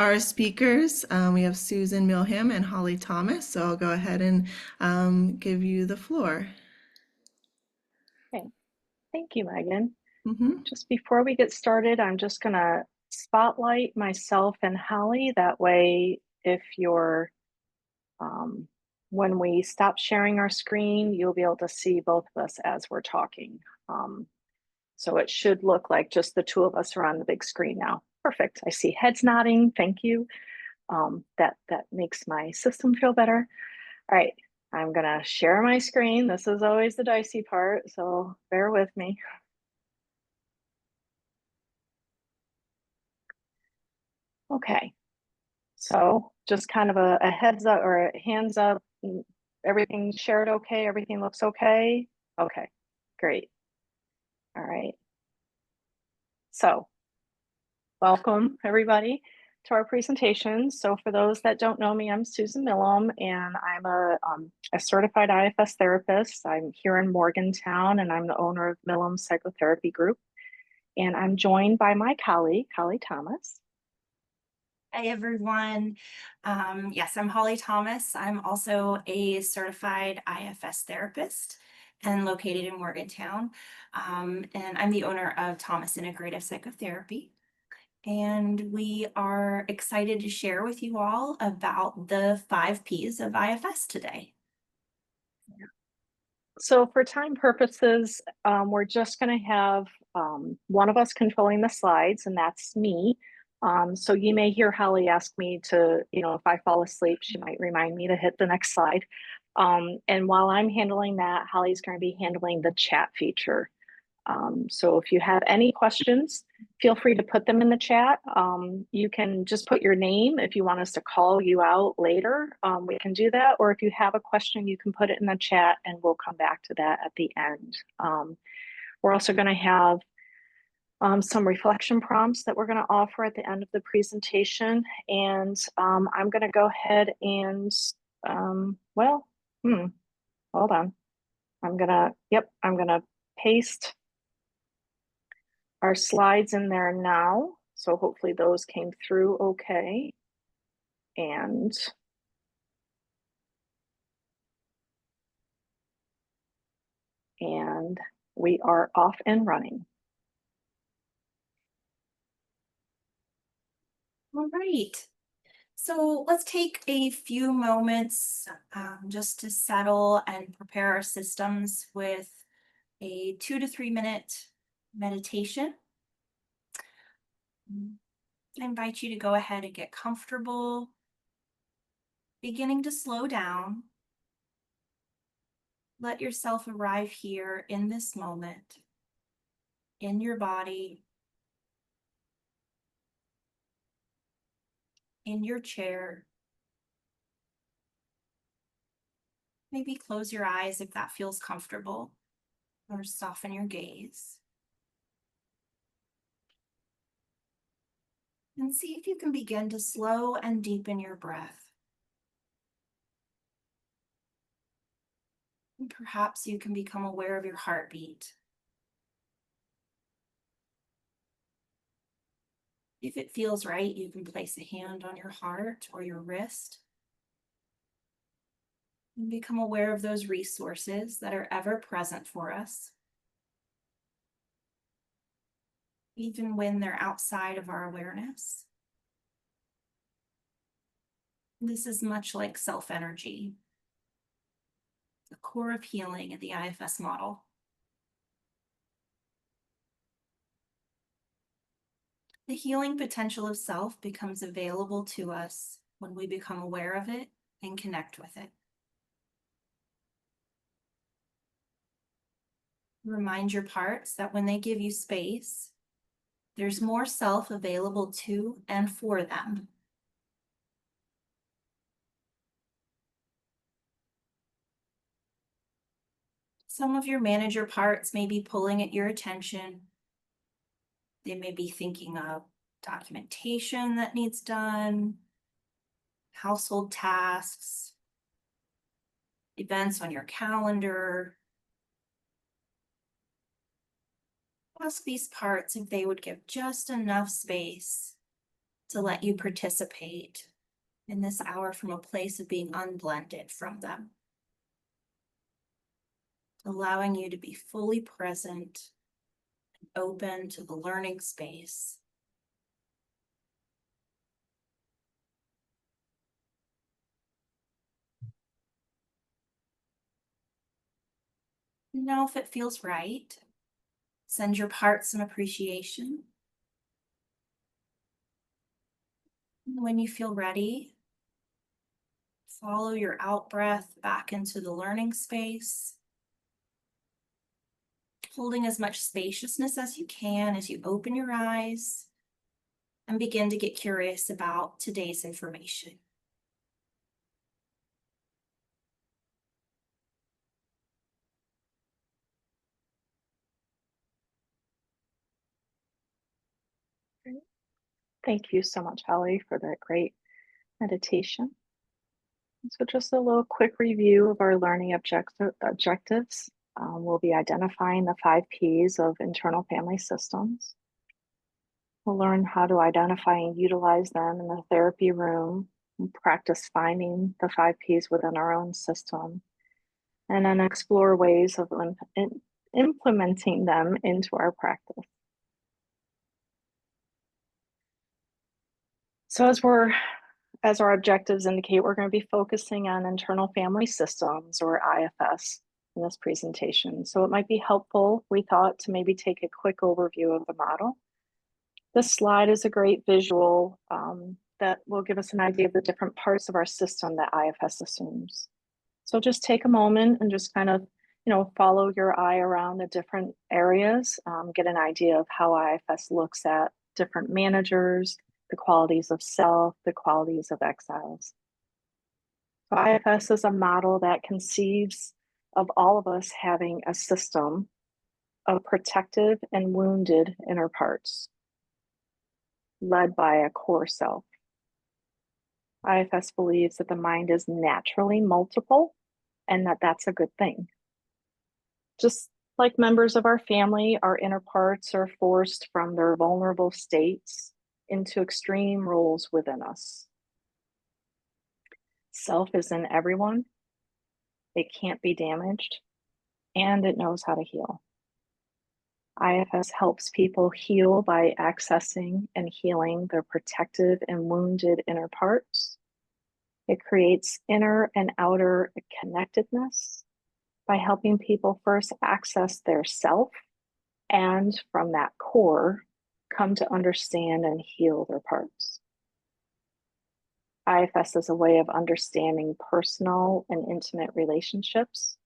our speakers. We have Susan Millham and Holly Thomas, so I'll go ahead and give you the floor. Okay, thank you, Megan. Mhm. Just before we get started, I'm just going to spotlight myself and Holly. That way, if you're, when we stop sharing our screen, you'll be able to see both of us as we're talking. So it should look like just the two of us are on the big screen now. Perfect. I see heads nodding. Thank you. That makes my system feel better. All right, I'm going to share my screen. This is always the dicey part, so bear with me. Okay, so just kind of a heads up or a hands up. Everything shared okay? Everything looks okay? Okay, great. All right. So welcome everybody to our presentation. So for those that don't know me, I'm Susan Millham and I'm a certified IFS therapist. I'm here in Morgantown and I'm the owner of Millham Psychotherapy Group. And I'm joined by my colleague, Holly Thomas. Hi, everyone. Yes, I'm Holly Thomas. I'm also a certified IFS therapist and located in Morgantown. And I'm the owner of Thomas Integrative Psychotherapy. And we are excited to share with you all about the 5 Ps of IFS today. So for time purposes, we're just going to have one of us controlling the slides, and that's me. So you may hear Holly ask me to, if I fall asleep, she might remind me to hit the next slide. And while I'm handling that, Holly's going to be handling the chat feature. So if you have any questions, feel free to put them in the chat. You can just put your name if you want us to call you out later. We can do that. Or if you have a question, you can put it in the chat and we'll come back to that at the end. We're also going to have some reflection prompts that we're going to offer at the end of the presentation. And I'm going to go ahead and, hold on. I'm going to paste our slides in there now. So hopefully those came through okay. And we are off and running. All right. So let's take a few moments just to settle and prepare our systems with a 2 to 3 minute meditation. I invite you to go ahead and get comfortable, beginning to slow down. Let yourself arrive here in this moment, in your body, in your chair. Maybe close your eyes if that feels comfortable, or soften your gaze. And see if you can begin to slow and deepen your breath. And perhaps you can become aware of your heartbeat. If it feels right, you can place a hand on your heart or your wrist. And become aware of those resources that are ever present for us, even when they're outside of our awareness. This is much like self-energy, the core of healing in the IFS model. The healing potential of self becomes available to us when we become aware of it and connect with it. Remind your parts that when they give you space, there's more self available to and for them. Some of your manager parts may be pulling at your attention. They may be thinking of documentation that needs done, household tasks, events on your calendar. Ask these parts if they would give just enough space to let you participate in this hour from a place of being unblended from them, allowing you to be fully present and open to the learning space. You know, if it feels right, send your part some appreciation. When you feel ready, follow your out breath back into the learning space, holding as much spaciousness as you can as you open your eyes and begin to get curious about today's information. Thank you so much, Holly, for that great meditation. So just a little quick review of our learning objectives. We'll be identifying the 5 Ps of internal family systems. We'll learn how to identify and utilize them in the therapy room, and practice finding the 5 Ps within our own system, and then explore ways of implementing them into our practice. So as our objectives indicate, we're going to be focusing on internal family systems, or IFS, in this presentation. So it might be helpful, we thought, to maybe take a quick overview of the model. This slide is a great visual that will give us an idea of the different parts of our system that IFS assumes. So just take a moment and just kind of, follow your eye around the different areas, get an idea of how IFS looks at different managers, the qualities of self, the qualities of exiles. So IFS is a model that conceives of all of us having a system of protective and wounded inner parts, led by a core self. IFS believes that the mind is naturally multiple and that that's a good thing. Just like members of our family, our inner parts are forced from their vulnerable states into extreme roles within us. Self is in everyone. It can't be damaged, and it knows how to heal. IFS helps people heal by accessing and healing their protective and wounded inner parts. It creates inner and outer connectedness by helping people first access their self, and from that core, come to understand and heal their parts. IFS is a way of understanding personal and intimate relationships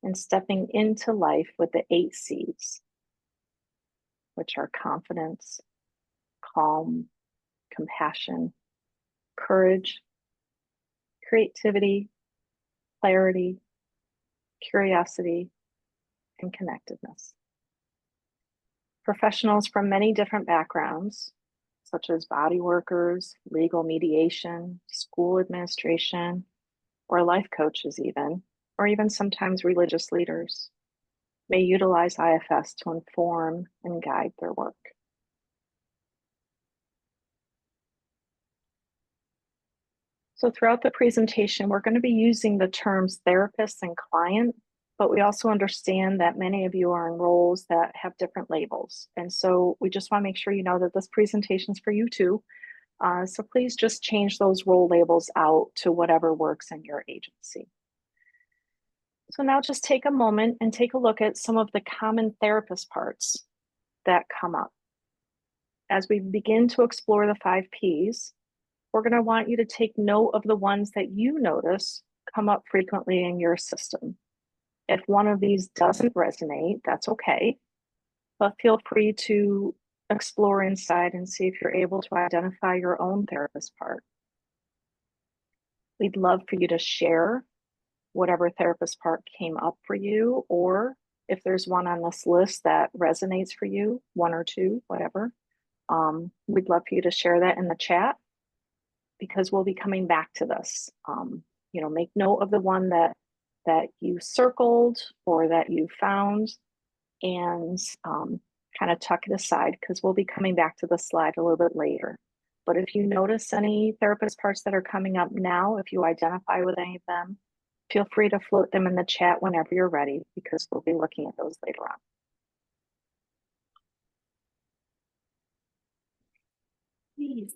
and stepping into life with the 8 Cs, which are confidence, calm, compassion, courage, creativity, clarity, curiosity, and connectedness. Professionals from many different backgrounds, such as body workers, legal mediation, school administration, or life coaches even, or even sometimes religious leaders, may utilize IFS to inform and guide their work. So throughout the presentation, we're going to be using the terms therapist and client, but we also understand that many of you are in roles that have different labels. And so we just want to make sure you know that this presentation is for you too. So please just change those role labels out to whatever works in your agency. So now just take a moment and take a look at some of the common therapist parts that come up. As we begin to explore the 5 Ps, we're going to want you to take note of the ones that you notice come up frequently in your system. If one of these doesn't resonate, that's okay, but feel free to explore inside and see if you're able to identify your own therapist part. We'd love for you to share whatever therapist part came up for you, or if there's one on this list that resonates for you, 1 or 2, whatever. We'd love for you to share that in the chat, because we'll be coming back to this. Make note of the one that you circled or that you found, and kind of tuck it aside, because we'll be coming back to the slide a little bit later. But if you notice any therapist parts that are coming up now, if you identify with any of them, feel free to float them in the chat whenever you're ready, because we'll be looking at those later on.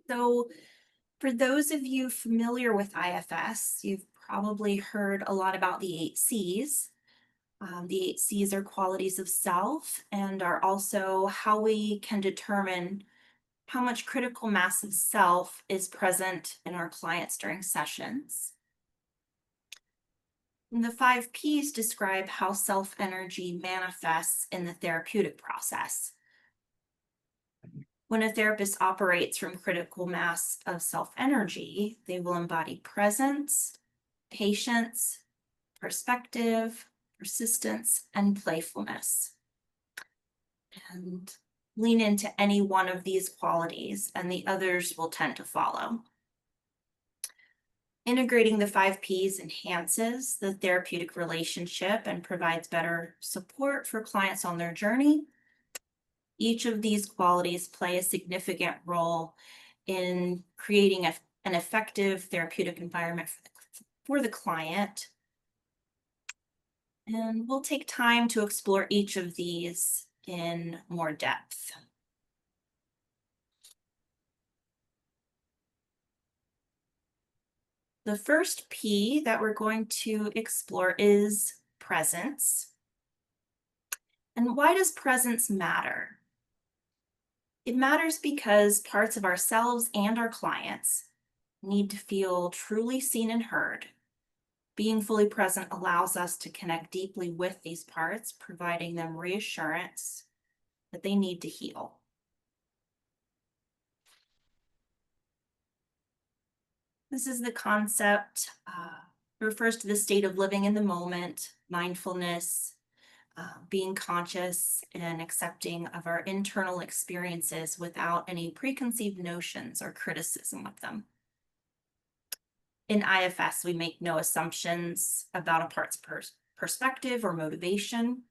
So for those of you familiar with IFS, you've probably heard a lot about the 8 Cs. The 8 Cs are qualities of self and are also how we can determine how much critical mass of self is present in our clients during sessions. And the 5 Ps describe how self energy manifests in the therapeutic process. When a therapist operates from critical mass of self-energy, they will embody presence, patience, perspective, persistence, and playfulness. And lean into any one of these qualities, and the others will tend to follow. Integrating the 5 Ps enhances the therapeutic relationship and provides better support for clients on their journey. Each of these qualities play a significant role in creating an effective therapeutic environment for the client. And we'll take time to explore each of these in more depth. The first P that we're going to explore is presence. And why does presence matter? It matters because parts of ourselves and our clients need to feel truly seen and heard. Being fully present allows us to connect deeply with these parts, providing them reassurance that they need to heal. This is the concept, refers to the state of living in the moment, mindfulness, being conscious and accepting of our internal experiences without any preconceived notions or criticism of them. In IFS, we make no assumptions about a part's perspective or motivation.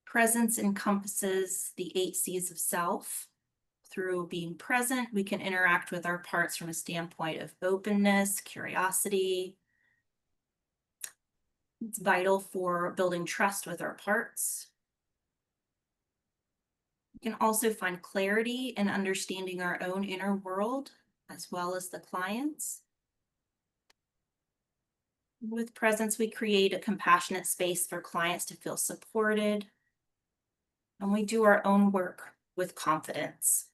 Presence encompasses the 8 Cs of self. Through being present, we can interact with our parts from a standpoint of openness, curiosity. It's vital for building trust with our parts. We can also find clarity in understanding our own inner world as well as the client's. With presence, we create a compassionate space for clients to feel supported, and we do our own work with confidence.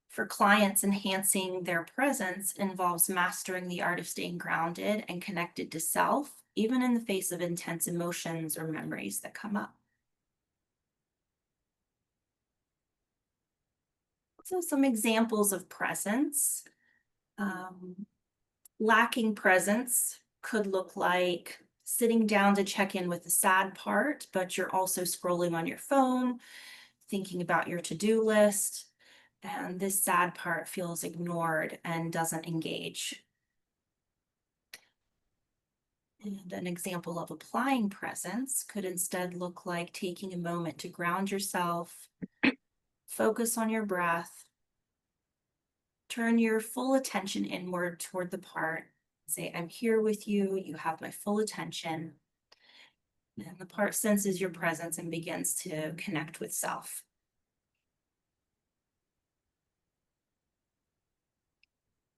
For clients, enhancing their presence involves mastering the art of staying grounded and connected to self, even in the face of intense emotions or memories that come up. So some examples of presence. Lacking presence could look like sitting down to check in with the sad part, but you're also scrolling on your phone, thinking about your to-do list, and this sad part feels ignored and doesn't engage. And an example of applying presence could instead look like taking a moment to ground yourself, focus on your breath, turn your full attention inward toward the part, say, I'm here with you, you have my full attention. And the part senses your presence and begins to connect with self.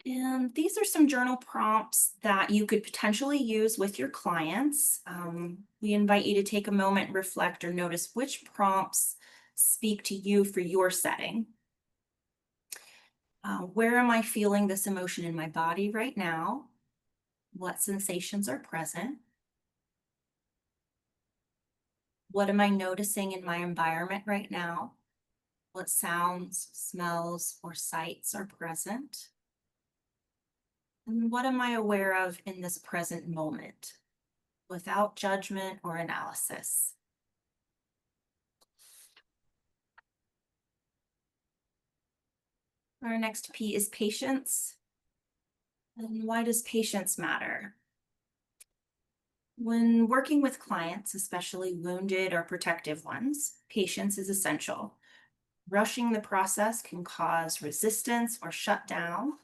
And these are some journal prompts that you could potentially use with your clients. We invite you to take a moment, reflect, or notice which prompts speak to you for your setting. Where am I feeling this emotion in my body right now? What sensations are present? What am I noticing in my environment right now? What sounds, smells, or sights are present? And what am I aware of in this present moment, without judgment or analysis? Our next P is patience. And why does patience matter? When working with clients, especially wounded or protective ones, patience is essential. Rushing the process can cause resistance or shut down.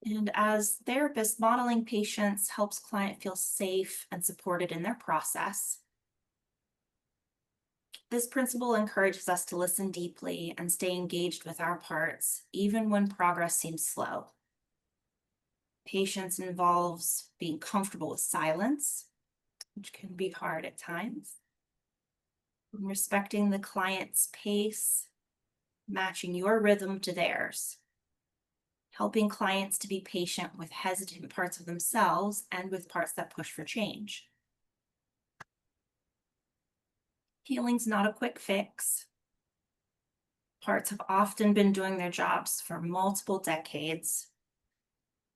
And as therapists, modeling patience helps client feel safe and supported in their process. This principle encourages us to listen deeply and stay engaged with our parts, even when progress seems slow. Patience involves being comfortable with silence, which can be hard at times, respecting the client's pace, matching your rhythm to theirs, helping clients to be patient with hesitant parts of themselves and with parts that push for change. Healing's not a quick fix. Parts have often been doing their jobs for multiple decades,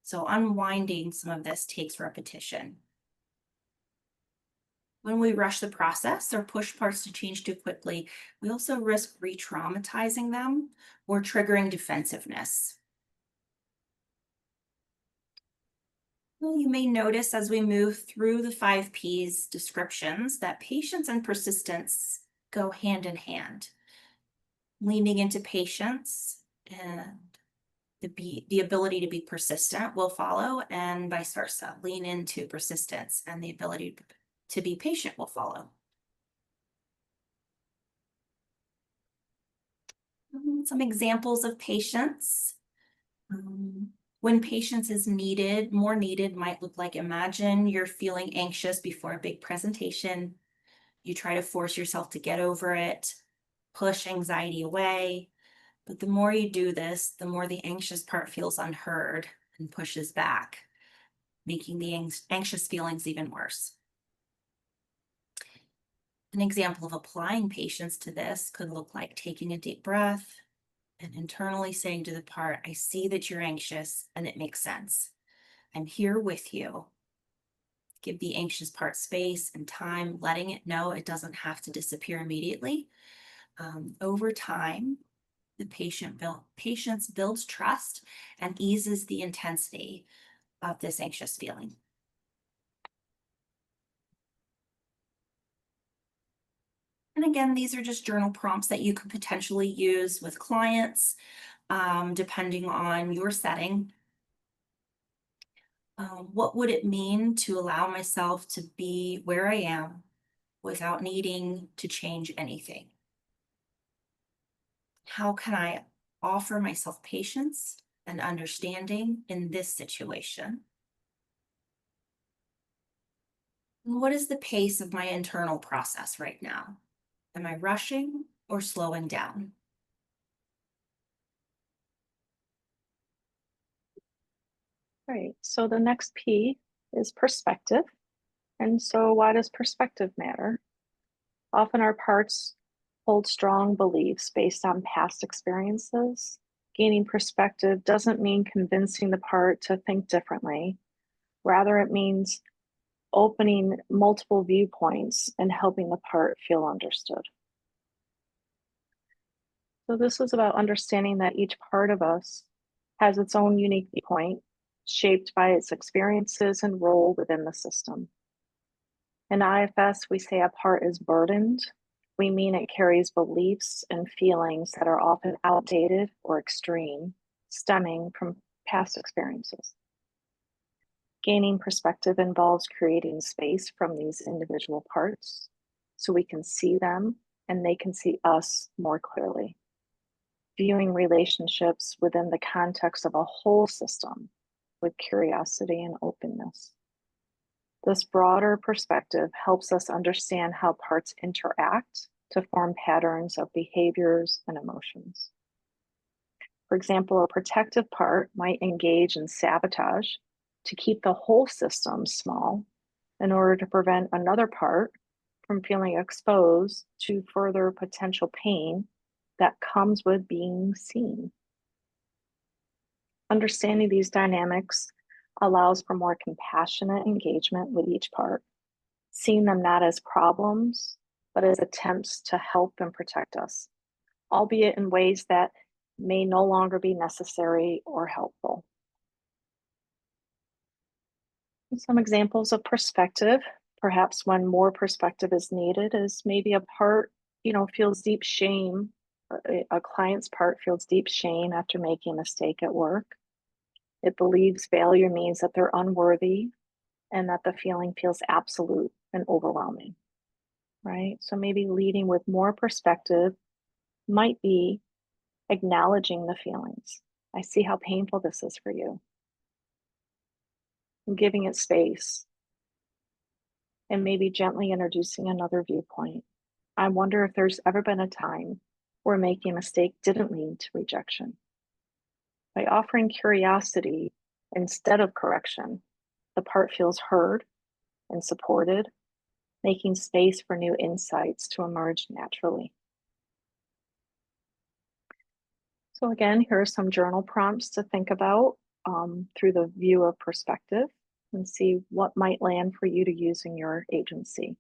so unwinding some of this takes repetition. When we rush the process or push parts to change too quickly, we also risk re-traumatizing them or triggering defensiveness. Well, you may notice as we move through the 5 Ps descriptions that patience and persistence go hand in hand. Leaning into patience and the ability to be persistent will follow, and vice versa. Lean into persistence and the ability to be patient will follow. Some examples of patience. When patience is needed, more needed might look like, imagine you're feeling anxious before a big presentation. You try to force yourself to get over it, push anxiety away. But the more you do this, the more the anxious part feels unheard and pushes back, making the anxious feelings even worse. An example of applying patience to this could look like taking a deep breath and internally saying to the part, I see that you're anxious and it makes sense. I'm here with you. Give the anxious part space and time, letting it know it doesn't have to disappear immediately. Over time, the patience builds trust and eases the intensity of this anxious feeling. And again, these are just journal prompts that you could potentially use with clients, depending on your setting. What would it mean to allow myself to be where I am without needing to change anything? How can I offer myself patience and understanding in this situation? What is the pace of my internal process right now? Am I rushing or slowing down? Right. So the next P is perspective. And so why does perspective matter? Often our parts hold strong beliefs based on past experiences. Gaining perspective doesn't mean convincing the part to think differently. Rather, it means opening multiple viewpoints and helping the part feel understood. So this is about understanding that each part of us has its own unique viewpoint, shaped by its experiences and role within the system. In IFS, we say a part is burdened. We mean it carries beliefs and feelings that are often outdated or extreme, stemming from past experiences. Gaining perspective involves creating space from these individual parts so we can see them and they can see us more clearly. Viewing relationships within the context of a whole system with curiosity and openness. This broader perspective helps us understand how parts interact to form patterns of behaviors and emotions. For example, a protective part might engage in sabotage to keep the whole system small in order to prevent another part from feeling exposed to further potential pain that comes with being seen. Understanding these dynamics allows for more compassionate engagement with each part, seeing them not as problems, but as attempts to help and protect us, albeit in ways that may no longer be necessary or helpful. Some examples of perspective, perhaps when more perspective is needed, is maybe a part feels deep shame. A client's part feels deep shame after making a mistake at work. It believes failure means that they're unworthy and that the feeling feels absolute and overwhelming, right? So maybe leading with more perspective might be acknowledging the feelings. I see how painful this is for you. And giving it space and maybe gently introducing another viewpoint. I wonder if there's ever been a time where making a mistake didn't lead to rejection. By offering curiosity instead of correction, the part feels heard and supported, making space for new insights to emerge naturally. So again, here are some journal prompts to think about through the view of perspective and see what might land for you to use in your agency.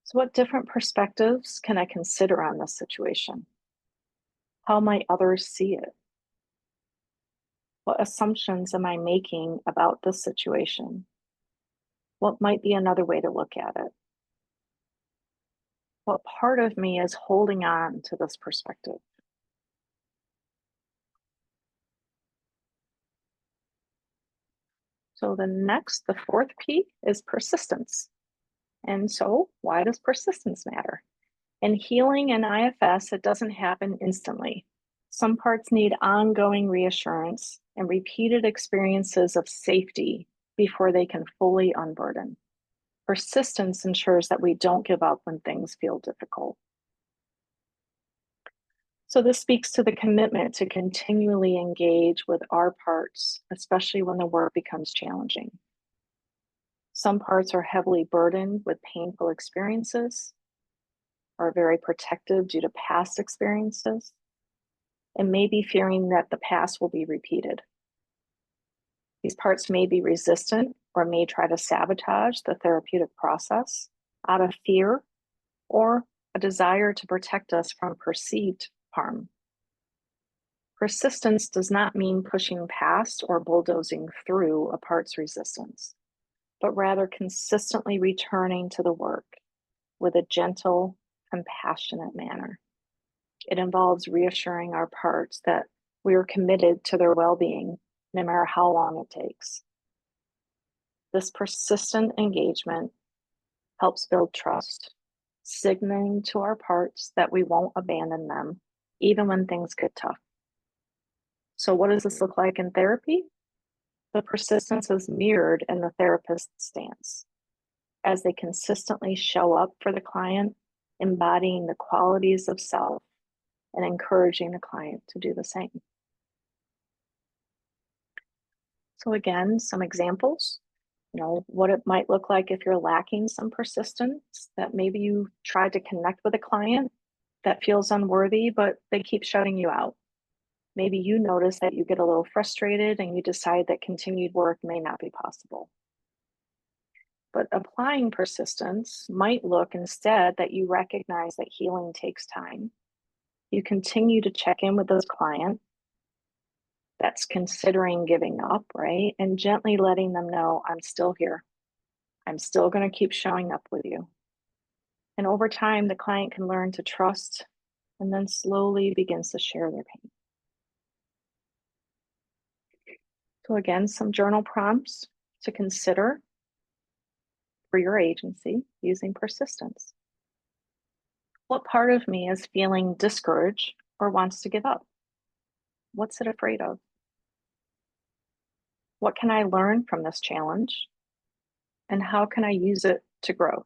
So what different perspectives can I consider on this situation? How might others see it? What assumptions am I making about this situation? What might be another way to look at it? What part of me is holding on to this perspective? So the fourth P is persistence. And so why does persistence matter? In healing and IFS, it doesn't happen instantly. Some parts need ongoing reassurance and repeated experiences of safety before they can fully unburden. Persistence ensures that we don't give up when things feel difficult. So this speaks to the commitment to continually engage with our parts, especially when the work becomes challenging. Some parts are heavily burdened with painful experiences, are very protective due to past experiences, and may be fearing that the past will be repeated. These parts may be resistant or may try to sabotage the therapeutic process out of fear or a desire to protect us from perceived harm. Persistence does not mean pushing past or bulldozing through a part's resistance, but rather consistently returning to the work with a gentle, compassionate manner. It involves reassuring our parts that we are committed to their well-being, no matter how long it takes. This persistent engagement helps build trust, signaling to our parts that we won't abandon them, even when things get tough. So what does this look like in therapy? The persistence is mirrored in the therapist's stance as they consistently show up for the client, embodying the qualities of self and encouraging the client to do the same. So again, some examples, what it might look like if you're lacking some persistence, that maybe you tried to connect with a client that feels unworthy, but they keep shutting you out. Maybe you notice that you get a little frustrated and you decide that continued work may not be possible. But applying persistence might look instead that you recognize that healing takes time. You continue to check in with those clients that's considering giving up, right? And gently letting them know, I'm still here. I'm still going to keep showing up with you. And over time, the client can learn to trust and then slowly begins to share their pain. So again, some journal prompts to consider for your agency using persistence. What part of me is feeling discouraged or wants to give up? What's it afraid of? What can I learn from this challenge? And how can I use it to grow?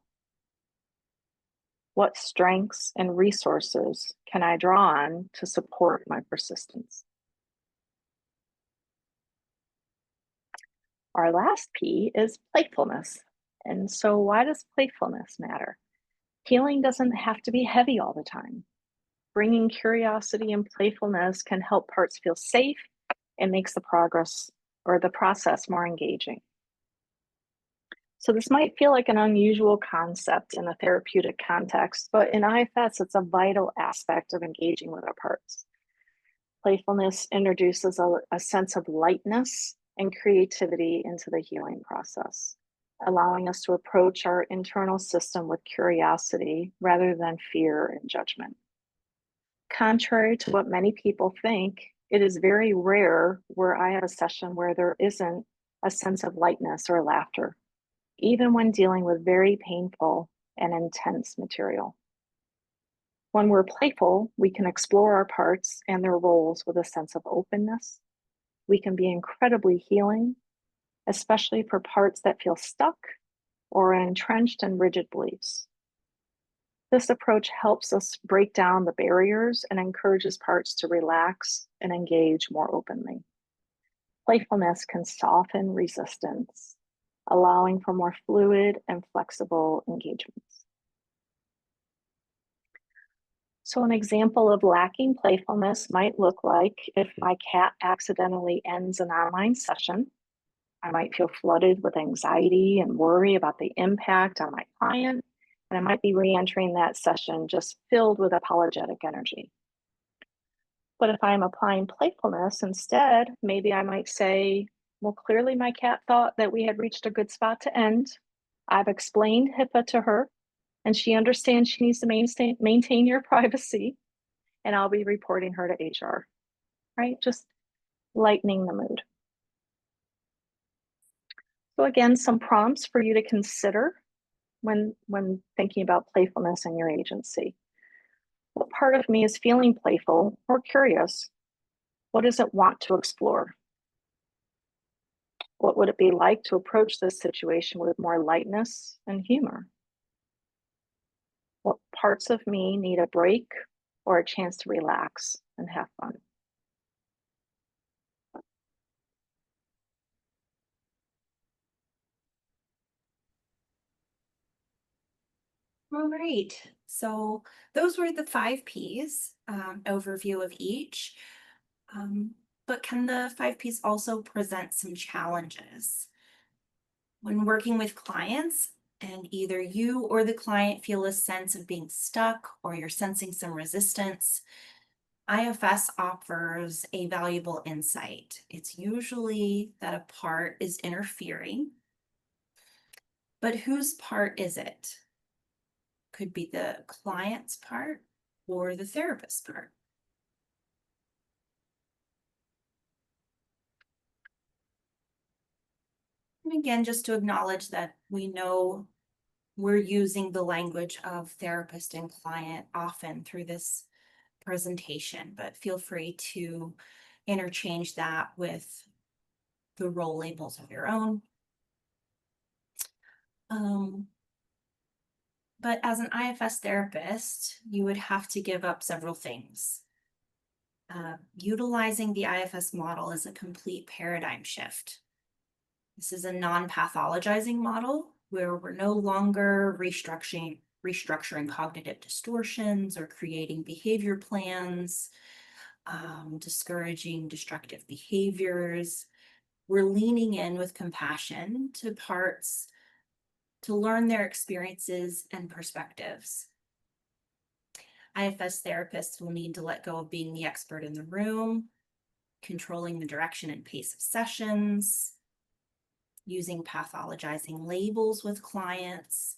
What strengths and resources can I draw on to support my persistence? Our last P is playfulness. And so why does playfulness matter? Healing doesn't have to be heavy all the time. Bringing curiosity and playfulness can help parts feel safe and makes the progress or the process more engaging. So this might feel like an unusual concept in a therapeutic context, but in IFS, it's a vital aspect of engaging with our parts. Playfulness introduces a sense of lightness and creativity into the healing process. allowing us to approach our internal system with curiosity rather than fear and judgment. Contrary to what many people think, it is very rare where I have a session where there isn't a sense of lightness or laughter, even when dealing with very painful and intense material. When we're playful, we can explore our parts and their roles with a sense of openness. We can be incredibly healing, especially for parts that feel stuck or entrenched in rigid beliefs. This approach helps us break down the barriers and encourages parts to relax and engage more openly. Playfulness can soften resistance, allowing for more fluid and flexible engagements. So, an example of lacking playfulness might look like if my cat accidentally ends an online session. I might feel flooded with anxiety and worry about the impact on my client, and I might be re-entering that session just filled with apologetic energy. But if I'm applying playfulness instead, maybe I might say, well, clearly my cat thought that we had reached a good spot to end. I've explained HIPAA to her, and she understands she needs to maintain your privacy, and I'll be reporting her to HR, right? Just lightening the mood. So again, some prompts for you to consider when thinking about playfulness in your agency. What part of me is feeling playful or curious? What does it want to explore? What would it be like to approach this situation with more lightness and humor? What parts of me need a break or a chance to relax and have fun? All right, so those were the 5 Ps, overview of each. But can the 5 Ps also present some challenges? When working with clients and either you or the client feel a sense of being stuck or you're sensing some resistance, IFS offers a valuable insight. It's usually that a part is interfering, but whose part is it? Could be the client's part or the therapist's part. And again, just to acknowledge that we know we're using the language of therapist and client often through this presentation, but feel free to interchange that with the role labels of your own. But as an IFS therapist, you would have to give up several things. Utilizing the IFS model is a complete paradigm shift. This is a non-pathologizing model where we're no longer restructuring cognitive distortions or creating behavior plans, discouraging destructive behaviors. We're leaning in with compassion to parts to learn their experiences and perspectives. IFS therapists will need to let go of being the expert in the room, controlling the direction and pace of sessions, using pathologizing labels with clients,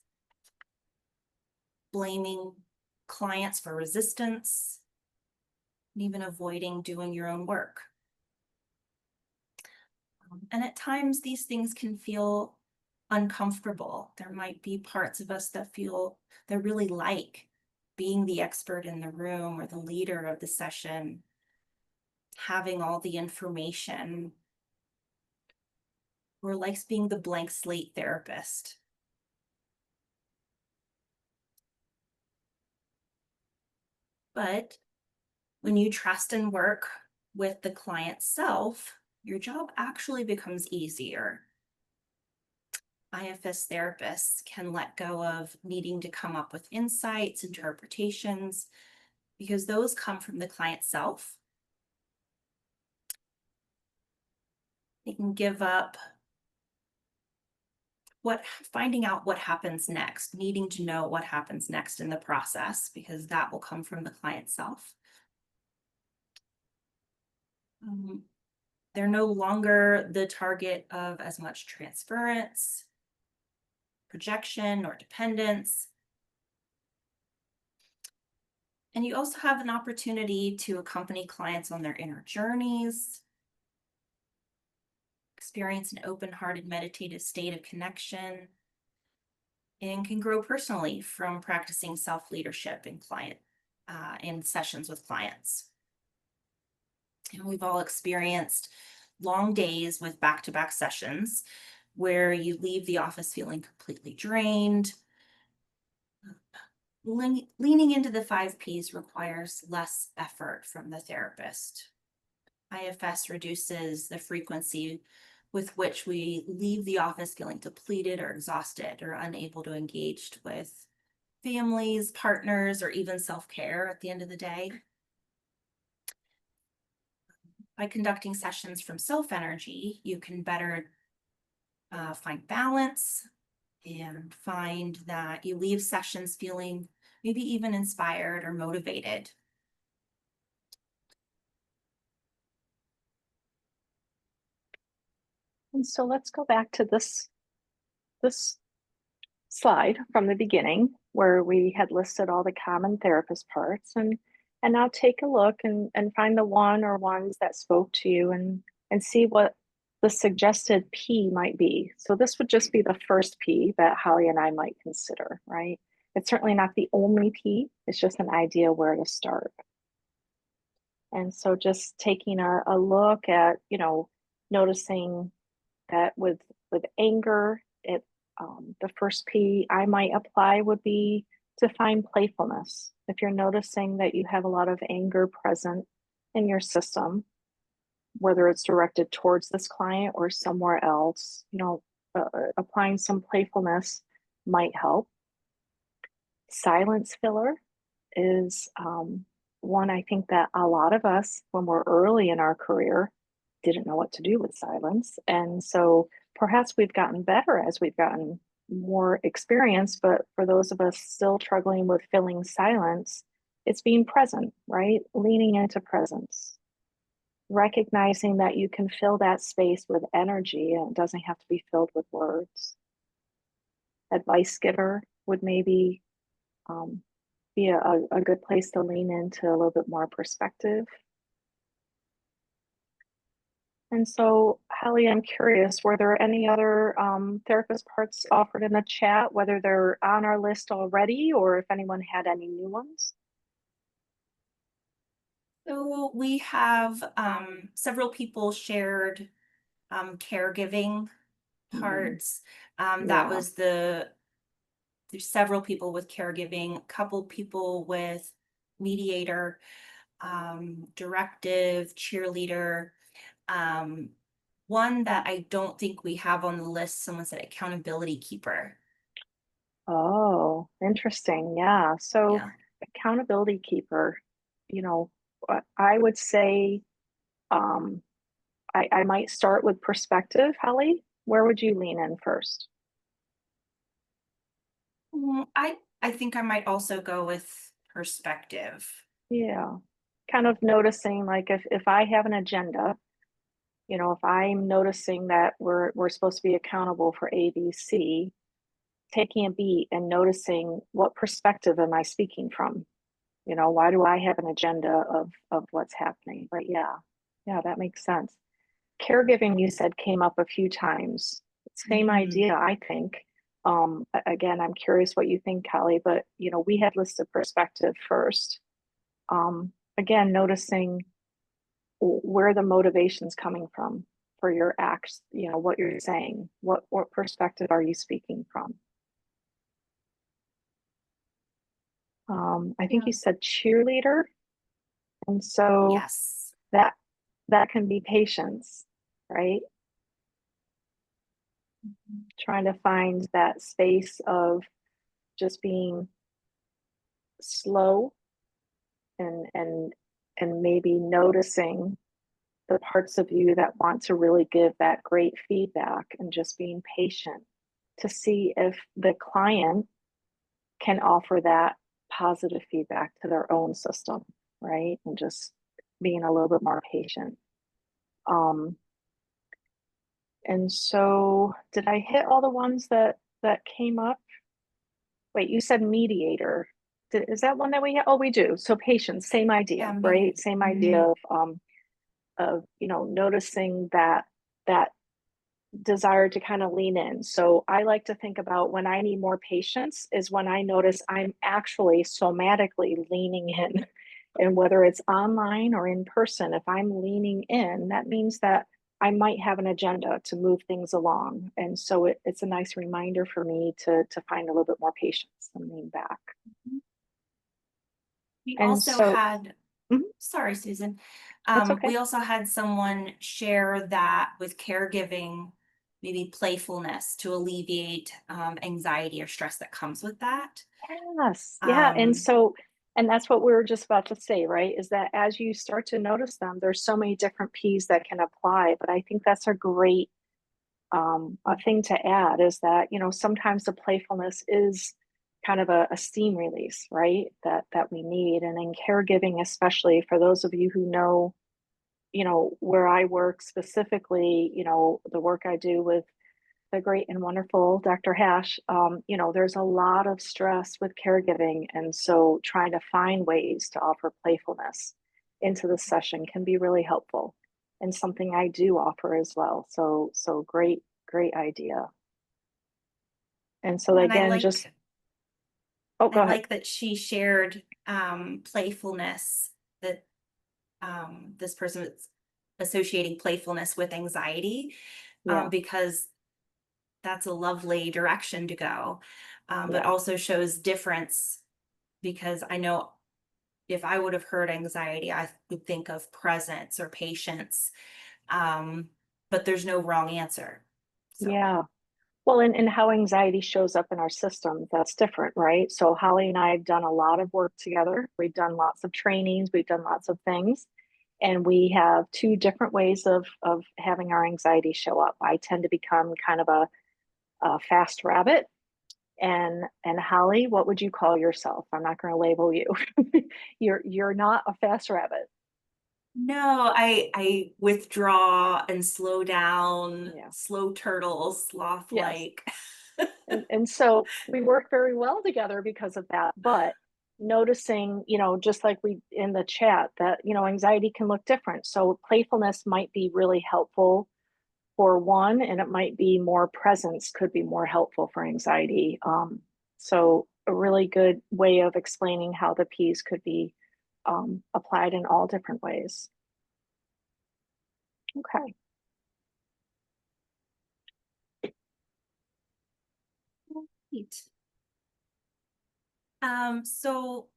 blaming clients for resistance, and even avoiding doing your own work. And at times, these things can feel uncomfortable. There might be parts of us that feel they really like being the expert in the room or the leader of the session, having all the information, or likes being the blank slate therapist. But when you trust and work with the client self, your job actually becomes easier. IFS therapists can let go of needing to come up with insights, interpretations, because those come from the client self. They can give up finding out what happens next, needing to know what happens next in the process, because that will come from the client self. They're no longer the target of as much transference. projection or dependence. And you also have an opportunity to accompany clients on their inner journeys, experience an open-hearted meditative state of connection, and can grow personally from practicing self-leadership in sessions with clients. And we've all experienced long days with back-to-back sessions where you leave the office feeling completely drained. Leaning into the 5 Ps requires less effort from the therapist. IFS reduces the frequency with which we leave the office feeling depleted or exhausted or unable to engage with families, partners, or even self-care at the end of the day. By conducting sessions from self-energy, you can better find balance and find that you leave sessions feeling maybe even inspired or motivated. And so let's go back to this slide from the beginning where we had listed all the common therapist parts, and now take a look and find the one or ones that spoke to you and see what the suggested P might be. So this would just be the first P that Holly and I might consider, right? It's certainly not the only P, it's just an idea where to start. And so just taking a look at, noticing that with anger, the first P I might apply would be to find playfulness. If you're noticing that you have a lot of anger present in your system, whether it's directed towards this client or somewhere else, applying some playfulness might help. Silence filler is one I think that a lot of us, when we're early in our career, didn't know what to do with silence. And so perhaps we've gotten better as we've gotten more experience, but for those of us still struggling with filling silence, it's being present, right? Leaning into presence, recognizing that you can fill that space with energy and it doesn't have to be filled with words. Advice giver would maybe be a good place to lean into a little bit more perspective. And so, Holly, I'm curious, were there any other therapist parts offered in the chat, whether they're on our list already or if anyone had any new ones? So we have several people shared caregiving parts. That was there's several people with caregiving, a couple people with mediator, directive, cheerleader. One that I don't think we have on the list, someone said accountability keeper. Oh, interesting. Yeah. So Yeah. accountability keeper, I would say I might start with perspective. Holly, where would you lean in first? I think I might also go with perspective. Yeah. Kind of noticing like if I have an agenda, if I'm noticing that we're supposed to be accountable for A, B, C, taking a beat and noticing what perspective am I speaking from? Why do I have an agenda of what's happening? But yeah, that makes sense. Caregiving, you said, came up a few times. Same idea, I think. Again, I'm curious what you think, Kelly, but we had listed perspective first. Again, noticing where the motivation's coming from for your acts, what you're saying, what perspective are you speaking from? I think you said cheerleader. And so Yes. that can be patience, right? Trying to find that space of just being slow and maybe noticing the parts of you that want to really give that great feedback and just being patient to see if the client can offer that positive feedback to their own system, right? And just being a little bit more patient. And so did I hit all the ones that that came up. Wait, you said mediator. Is that one that we have? Oh, we do. So patience, same idea, Yeah, right? Same idea of noticing that desire to kind of lean in. So I like to think about when I need more patience is when I notice I'm actually somatically leaning in. And whether it's online or in person, if I'm leaning in, that means that I might have an agenda to move things along. And so it's a nice reminder for me to find a little bit more patience and lean back. We And also so, had, mhm, sorry, Susan. that's okay. We also had someone share that with caregiving, maybe playfulness to alleviate anxiety or stress that comes with that. Yes. Yeah. And Um, so, and that's what we were just about to say, right? Is that as you start to notice them, there's so many different P's that can apply. But I think that's a great a thing to add is that, sometimes the playfulness is kind of a steam release, right? That we need. And in caregiving, especially for those of you who know, where I work specifically, the work I do with the great and wonderful Dr. Hash, there's a lot of stress with caregiving. And so trying to find ways to offer playfulness into the session can be really helpful and something I do offer as well. So great, great idea. And so and again, just, oh, I go ahead. like that she shared playfulness, that this person is associating playfulness with anxiety, Yeah, because that's a lovely direction to go, but yeah, also shows difference, because I know if I would have heard anxiety, I would think of presence or patience, but there's no wrong answer. So, yeah. Well, and how anxiety shows up in our system, that's different, right? So Holly and I have done a lot of work together. We've done lots of trainings, we've done lots of things, and we have two different ways of having our anxiety show up. I tend to become kind of a fast rabbit. And Holly, what would you call yourself? I'm not going to label you. You're not a fast rabbit. no, I withdraw and slow down, Yeah. slow turtle, sloth Yes. like. And so we work very well together because of that. But noticing, just like we in the chat, that, anxiety can look different. So playfulness might be really helpful for one, and it might be more presence could be more helpful for anxiety. So a really good way of explaining how the P's could be applied in all different ways. Okay. Neat. So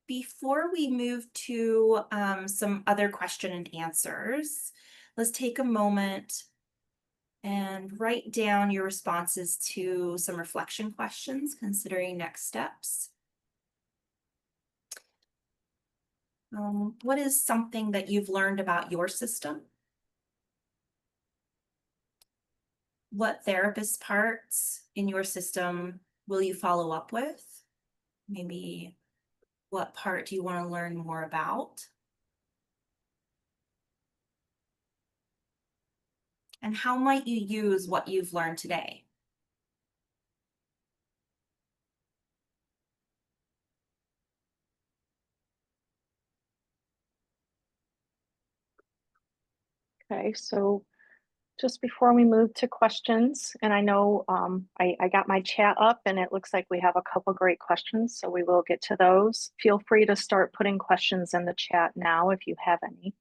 before we move to some other question and answers, let's take a moment and write down your responses to some reflection questions, considering next steps. What is something that you've learned about your system? What therapist parts in your system will you follow up with? Maybe what part do you want to learn more about? And how might you use what you've learned today? Okay. So just before we move to questions, and I know I got my chat up and it looks like we have a couple great questions, so we will get to those. Feel free to start putting questions in the chat now if you have any.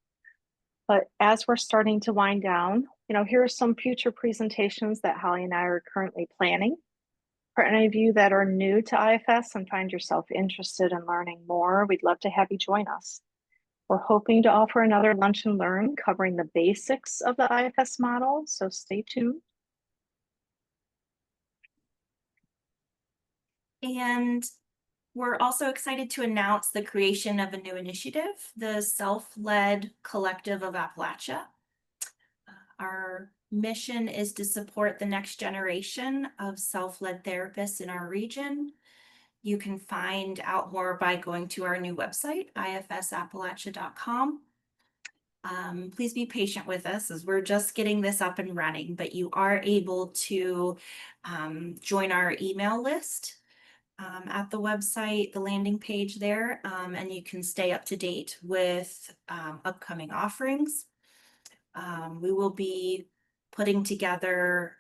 But as we're starting to wind down, here are some future presentations that Holly and I are currently planning. For any of you that are new to IFS and find yourself interested in learning more, we'd love to have you join us. We're hoping to offer another lunch and learn covering the basics of the IFS model, so stay tuned. And we're also excited to announce the creation of a new initiative, the Self-Led Collective of Appalachia. Our mission is to support the next generation of self-led therapists in our region. You can find out more by going to our new website, ifsappalachia.com. Please be patient with us as we're just getting this up and running, but you are able to join our email list at the website, the landing page there, and you can stay up to date with upcoming offerings. We will be putting together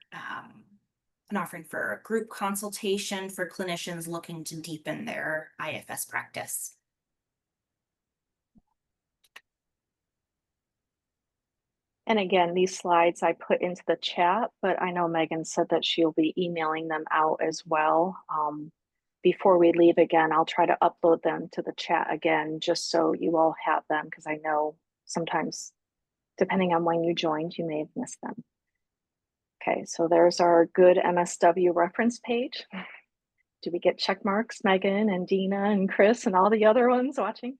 an offering for a group consultation for clinicians looking to deepen their IFS practice. And again, these slides I put into the chat, but I know Megan said that she'll be emailing them out as well. Before we leave again, I'll try to upload them to the chat again, just so you all have them, because I know sometimes, depending on when you joined, you may have missed them. Okay, so there's our good MSW reference page. Do we get check marks, Megan and Dina and Chris and all the other ones watching?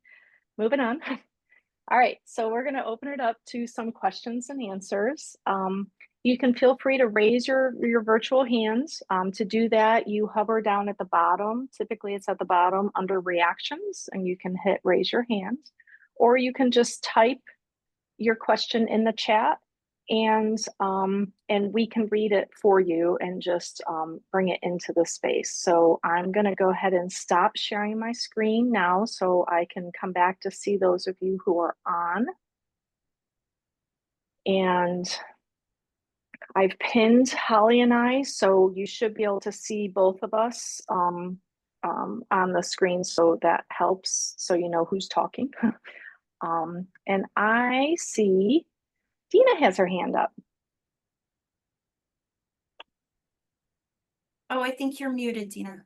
Moving on. All right, so we're going to open it up to some questions and answers. You can feel free to raise your virtual hands. To do that, you hover down at the bottom. Typically, it's at the bottom under reactions, and you can hit raise your hand. Or you can just type your question in the chat, and we can read it for you and just bring it into the space. So I'm going to go ahead and stop sharing my screen now so I can come back to see those of you who are on. And I've pinned Holly and I, so you should be able to see both of us on the screen, so that helps, so you know who's talking. And I see Dina has her hand up. Oh, I think you're muted, Dina.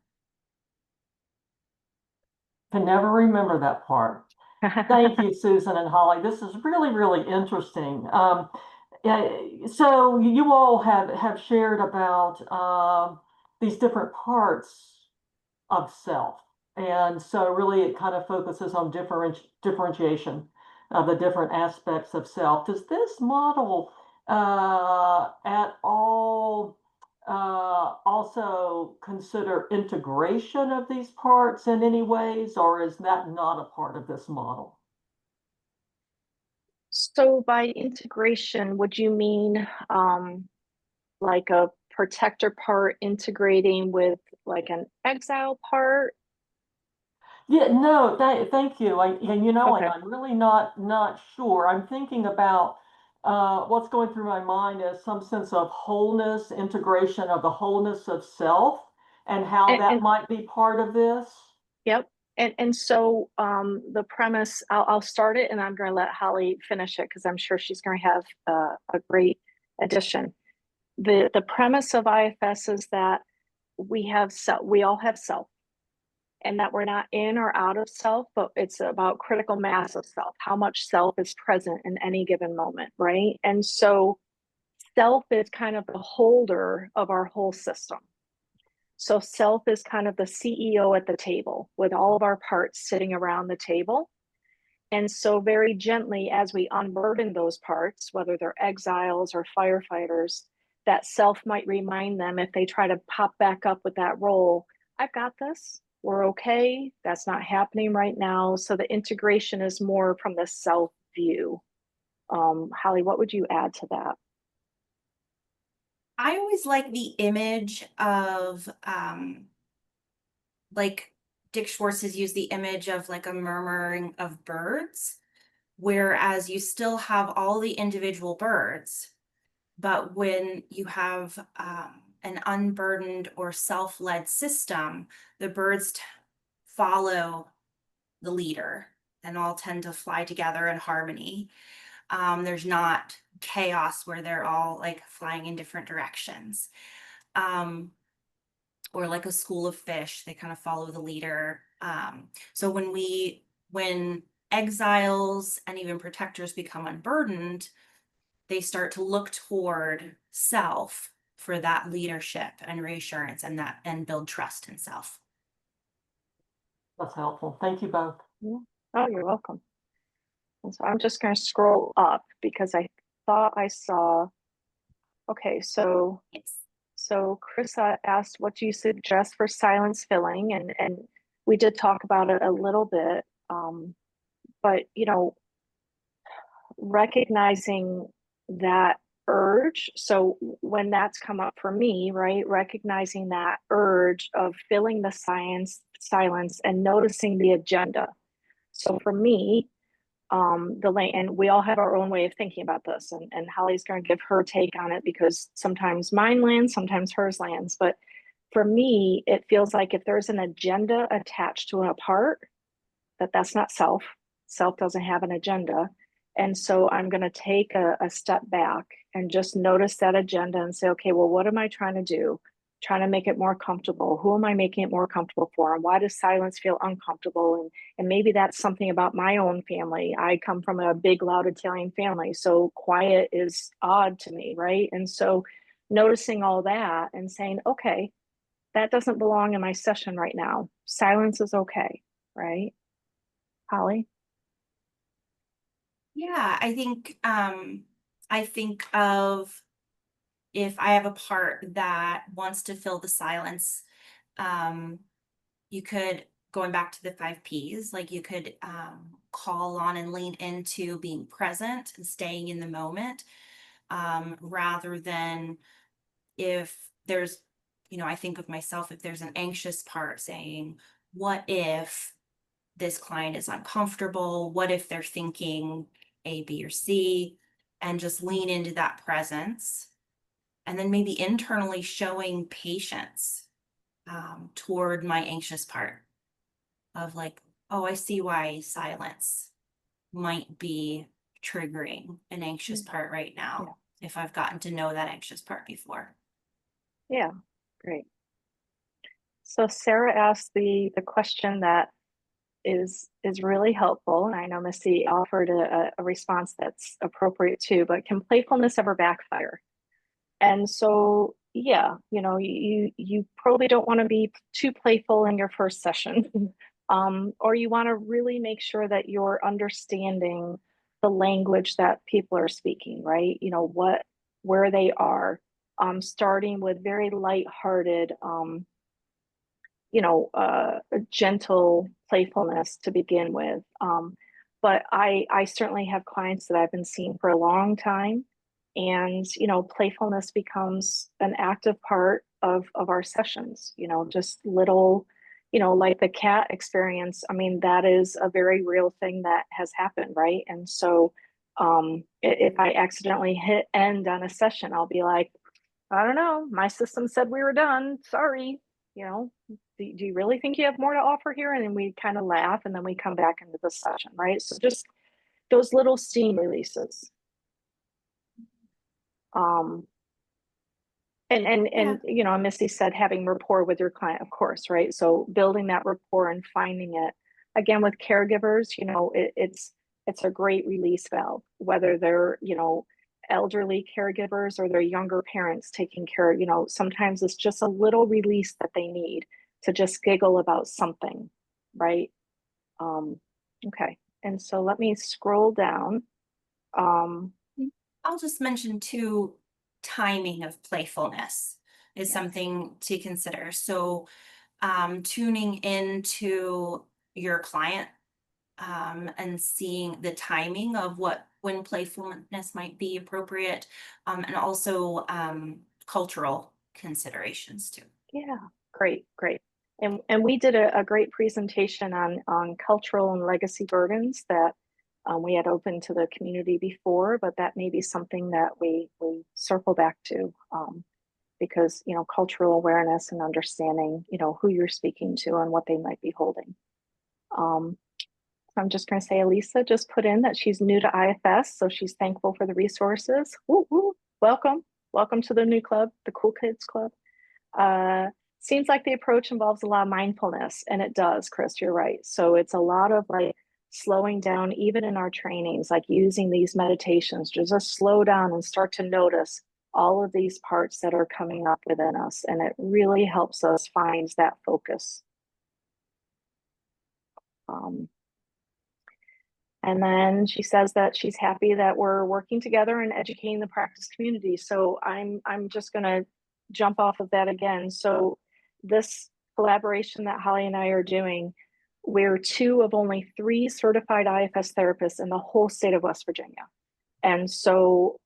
Can never remember that part. Thank you, Susan and Holly. This is really, really interesting. So you all have shared about these different parts of self. And so really it kind of focuses on differentiation of the different aspects of self. Does this model at all also consider integration of these parts in any ways, or is that not a part of this model? So by integration, would you mean like a protector part integrating with like an exile part? Yeah, no, thank you. And you know, Okay. and I'm really not sure. I'm thinking about what's going through my mind is some sense of wholeness, integration of the wholeness of self, and how that might be part of this. Yep. And so the premise, I'll start it and I'm going to let Holly finish it because I'm sure she's going to have a great addition. The premise of IFS is that we all have self, and that we're not in or out of self, but it's about critical mass of self, how much self is present in any given moment, right? And so self is kind of the holder of our whole system. So self is kind of the CEO at the table with all of our parts sitting around the table. And so very gently, as we unburden those parts, whether they're exiles or firefighters, that self might remind them if they try to pop back up with that role, I've got this, we're okay, that's not happening right now. So the integration is more from the self view. Holly, what would you add to that? I always like the image of like Dick Schwartz has used the image of like a murmuring of birds, whereas you still have all the individual birds, but when you have an unburdened or self-led system, the birds follow the leader and all tend to fly together in harmony. There's not chaos where they're all like flying in different directions. Or like a school of fish, they kind of follow the leader. So when exiles and even protectors become unburdened, they start to look toward self for that leadership and reassurance and build trust in self. That's helpful. Thank you both. Yeah. Oh, you're welcome. And so I'm just going to scroll up because I thought I saw. Okay, so Yes. So Krissa asked, what do you suggest for silence filling? And we did talk about it a little bit, but you know, recognizing that urge. So when that's come up for me, right, recognizing that urge of filling the silence and noticing the agenda. So for me, and we all have our own way of thinking about this, and Holly's going to give her take on it because sometimes mine lands, sometimes hers lands. But for me, it feels like if there's an agenda attached to a part, that's not self. Self doesn't have an agenda. And so I'm going to take a step back and just notice that agenda and say, okay, well, what am I trying to do? Trying to make it more comfortable. Who am I making it more comfortable for? And why does silence feel uncomfortable? And maybe that's something about my own family. I come from a big, loud Italian family. So quiet is odd to me, right? And so noticing all that and saying, okay, that doesn't belong in my session right now. Silence is okay, right? Holly? Yeah, I think of if I have a part that wants to fill the silence, you could, going back to the 5 Ps, like you could call on and lean into being present and staying in the moment, rather than if there's, I think of myself, if there's an anxious part saying, what if this client is uncomfortable? What if they're thinking A, B, or C? And just lean into that presence. And then maybe internally showing patience toward my anxious part of like, oh, I see why silence might be triggering an anxious part right now, if I've gotten to know that anxious part before. Yeah, great. So Sarah asked the question that is really helpful, and I know Missy offered a response that's appropriate too, but can playfulness ever backfire? And so, yeah, you probably don't want to be too playful in your first session, or you want to really make sure that you're understanding the language that people are speaking, right? Where they are, starting with very lighthearted, a gentle playfulness to begin with. But I certainly have clients that I've been seeing for a long time, and playfulness becomes an active part of our sessions. Just little, like the cat experience. I mean, that is a very real thing that has happened, right? And so, if I accidentally hit end on a session, I'll be like, I don't know, my system said we were done. Sorry. Do you really think you have more to offer here? And then we kind of laugh, and then we come back into the session, right? So just those little steam releases. And Missy said having rapport with your client, of course, right? So building that rapport and finding it. Again, with caregivers, it's a great release valve, whether they're, elderly caregivers or their younger parents taking care, sometimes it's just a little release that they need to just giggle about something, right? Okay. And so let me scroll down. I'll just mention too, timing of playfulness is something to consider. So tuning into your client and seeing the timing of when playfulness might be appropriate, and also cultural considerations too. Yeah, great. And we did a great presentation on cultural and legacy burdens that we had opened to the community before, but that may be something that we circle back to, because cultural awareness and understanding who you're speaking to and what they might be holding. I'm just going to say Elisa just put in that she's new to IFS, so she's thankful for the resources. Woo, woo. Welcome to the new club, the Cool Kids Club. Seems like the approach involves a lot of mindfulness, and it does, Chris, you're right. So it's a lot of like slowing down, even in our trainings, like using these meditations to just slow down and start to notice all of these parts that are coming up within us. And it really helps us find that focus. And then she says that she's happy that we're working together and educating the practice community. So I'm just going to jump off of that again. So this collaboration that Holly and I are doing, we're 2 of only 3 certified IFS therapists in the whole state of West Virginia. And so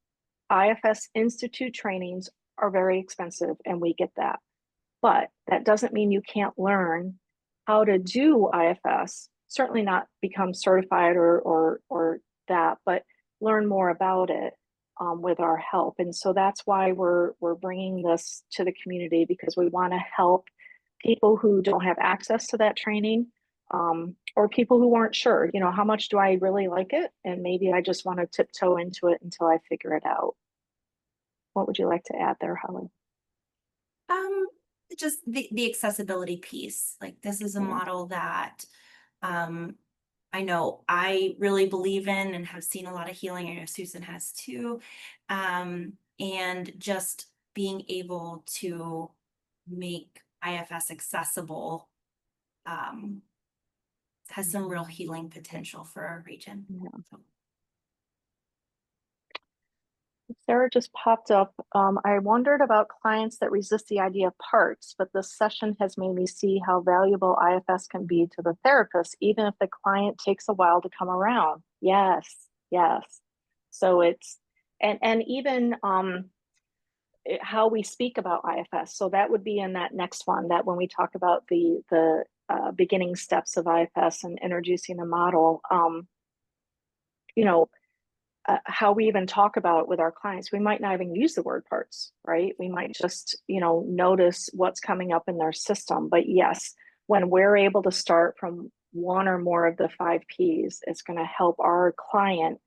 IFS Institute trainings are very expensive, and we get that. But that doesn't mean you can't learn how to do IFS, certainly not become certified or that, but learn more about it with our help. And so that's why we're bringing this to the community, because we want to help people who don't have access to that training, or people who aren't sure, you know, how much do I really like it? And maybe I just want to tiptoe into it until I figure it out. What would you like to add there, Holly? Um, just the accessibility piece. Like, this is a Yeah. model that I know I really believe in and have seen a lot of healing. I know Susan has too. And just being able to make IFS accessible has some real healing potential for our region. Yeah. So. Sarah just popped up. I wondered about clients that resist the idea of parts, but this session has made me see how valuable IFS can be to the therapist, even if the client takes a while to come around. Yes, yes. So it's, and even how we speak about IFS. So that would be in that next one, that when we talk about the beginning steps of IFS and introducing the model, you know, how we even talk about it with our clients. We might not even use the word parts, right? We might just, you know, notice what's coming up in their system. But yes, when we're able to start from one or more of the 5 Ps, it's going to help our client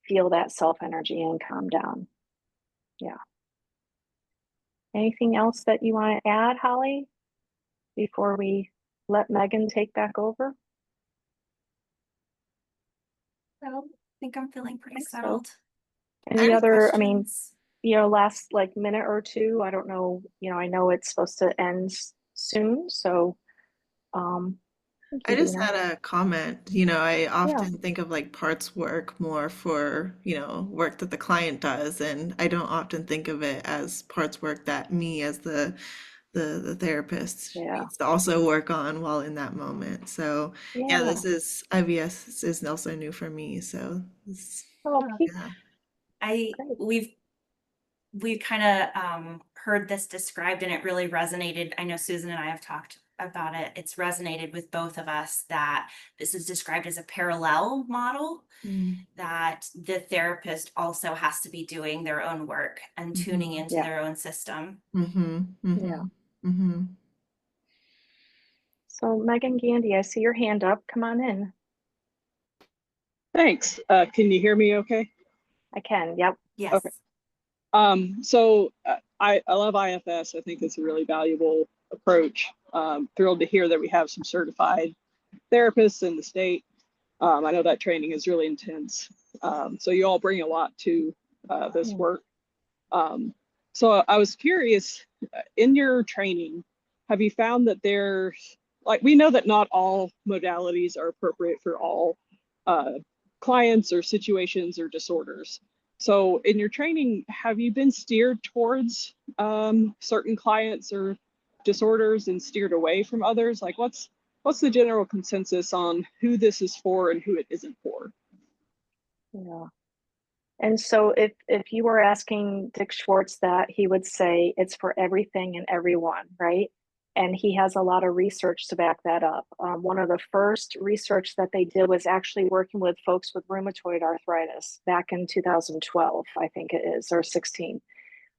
feel that self energy and calm down. Yeah. Anything else that you want to add, Holly, before we let Megan take back over? So I think I'm feeling pretty So. settled. Any other, I mean, Questions? you know, last like minute or two, I don't know, you know, I know it's supposed to end soon, so thank I you, just Dina. had a comment. I Yeah, often think of like parts work more for, work that the client does, and I don't often think of it as parts work that me as the therapist yeah, needs to also work on while in that moment. So yeah, yeah. this is IBS is also new for me. So Oh, Pete, yeah. great. We've kind of heard this described, and it really resonated. I know Susan and I have talked about it. It's resonated with both of us that this is described as a parallel model, Mm, that the therapist also has to be doing their own work and tuning mhm, into Yeah, their own system. mhm, yeah. mhm, mhm. So Megan Gandy, I see your hand up. Come on in. Thanks. Can you hear me okay? I can. Yep. Okay. Yes. I love IFS. I think it's a really valuable approach. Thrilled to hear that we have some certified therapists in the state. I know that training is really intense. So you all bring a lot to this Yeah. work. So I was curious, in your training, have you found that we know that not all modalities are appropriate for all uh, clients or situations or disorders. So in your training, have you been steered towards certain clients or disorders and steered away from others? Like what's the general consensus on who this is for and who it isn't for? Yeah. And so if you were asking Dick Schwartz that, he would say it's for everything and everyone, right? And he has a lot of research to back that up. One of the first research that they did was actually working with folks with rheumatoid arthritis back in 2012, I think it is, or 16,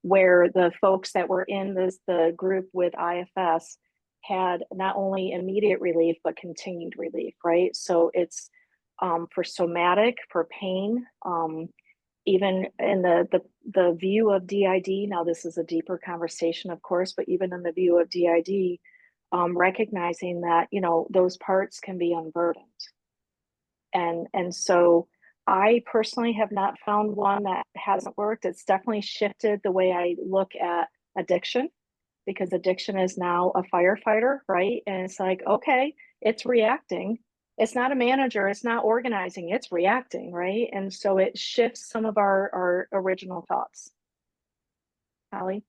where the folks that were in the group with IFS had not only immediate relief, but continued relief, right? So it's for somatic, for pain, even in the view of DID. Now this is a deeper conversation, of course, but even in the view of DID, recognizing that, you know, those parts can be unburdened. And so I personally have not found one that hasn't worked. It's definitely shifted the way I look at addiction, because addiction is now a firefighter, right? And it's like, okay, it's reacting. It's not a manager, it's not organizing, it's reacting, right? And so it shifts some of our original thoughts. Allie?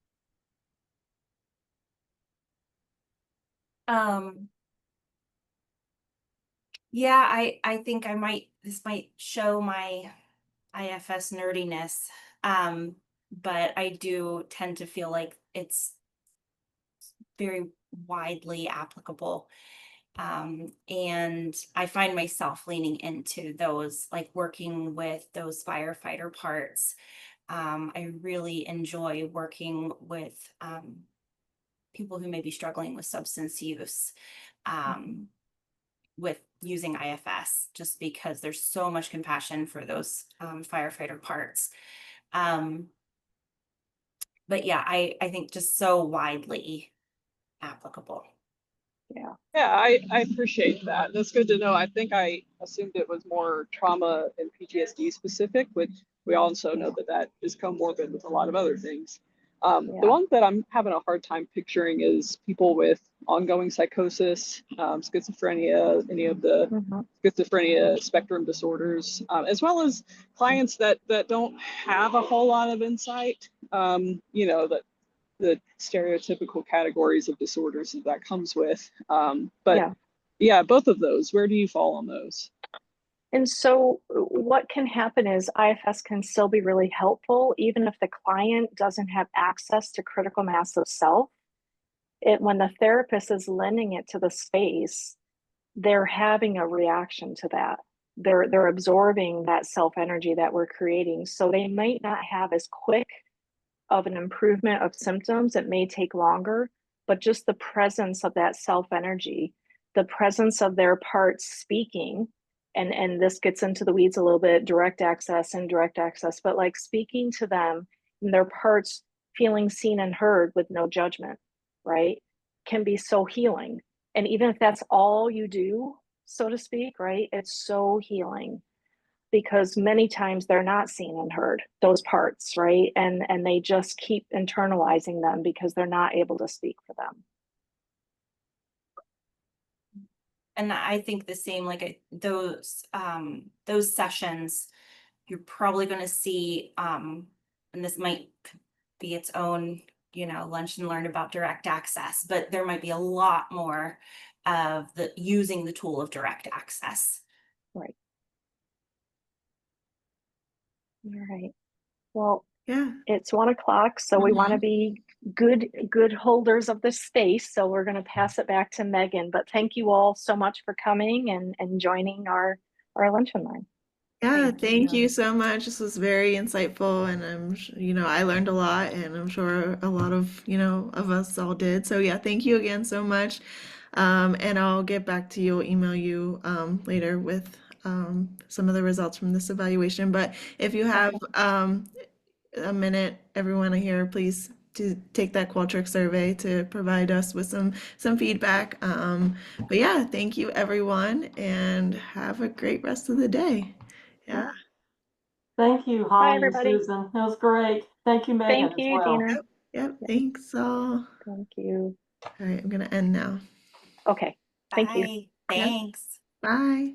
Yeah, I think this might show my IFS nerdiness. But I do tend to feel like it's very widely applicable. And I find myself leaning into those, like working with those firefighter parts. I really enjoy working with people who may be struggling with substance use, with using IFS, just because there's so much compassion for those firefighter parts. But yeah, I think just so widely applicable. Yeah. Yeah, I appreciate that. That's good to know. I think I assumed it was more trauma and PTSD specific, which we also know that that is comorbid with a lot of other things. The Yeah. one that I'm having a hard time picturing is people with ongoing psychosis, schizophrenia, any of the Mhm. schizophrenia spectrum disorders, as well as clients that don't have a whole lot of insight. That the stereotypical categories of disorders that comes with. But Yeah. yeah, both of those, where do you fall on those? And so what can happen is IFS can still be really helpful, even if the client doesn't have access to critical mass of self. When the therapist is lending it to the space, they're having a reaction to that. They're absorbing that self energy that we're creating. So they might not have as quick of an improvement of symptoms. It may take longer, but just the presence of that self energy, the presence of their parts speaking, and this gets into the weeds a little bit, direct access and direct access, but like speaking to them and their parts feeling seen and heard with no judgment, right? Can be so healing. And even if that's all you do, so to speak, right? It's so healing because many times they're not seen and heard, those parts, right? And they just keep internalizing them because they're not able to speak for them. And I think the same, like those sessions, you're probably going to see, and this might be its own, lunch and learn about direct access, but there might be a lot more of the using the tool of direct access. Right. All right. Well, Yeah. it's 1 o'clock, so we want to be good holders of this space. So we're going to pass it back to Megan. But thank you all so much for coming and joining our lunch and learn. Yeah, thank Thank you you. so much. This was very insightful, and I learned a lot, and I'm sure a lot of, of us all did. So yeah, thank you again so much. And I'll get back to you, email you later with some of the results from this evaluation. But if you have a minute, everyone here, please to take that Qualtrics survey to provide us with some feedback. But yeah, thank you everyone, and have a great rest of the day. Yeah. Thank you, Bye, Holly and everybody. Susan. That was great. Thank you, Megan, Thank as you, well. Dina. Yep. Yeah, Thanks all. thank you. All right, I'm gonna end now. Okay. Thank you. Bye. Yep. Thanks. Bye.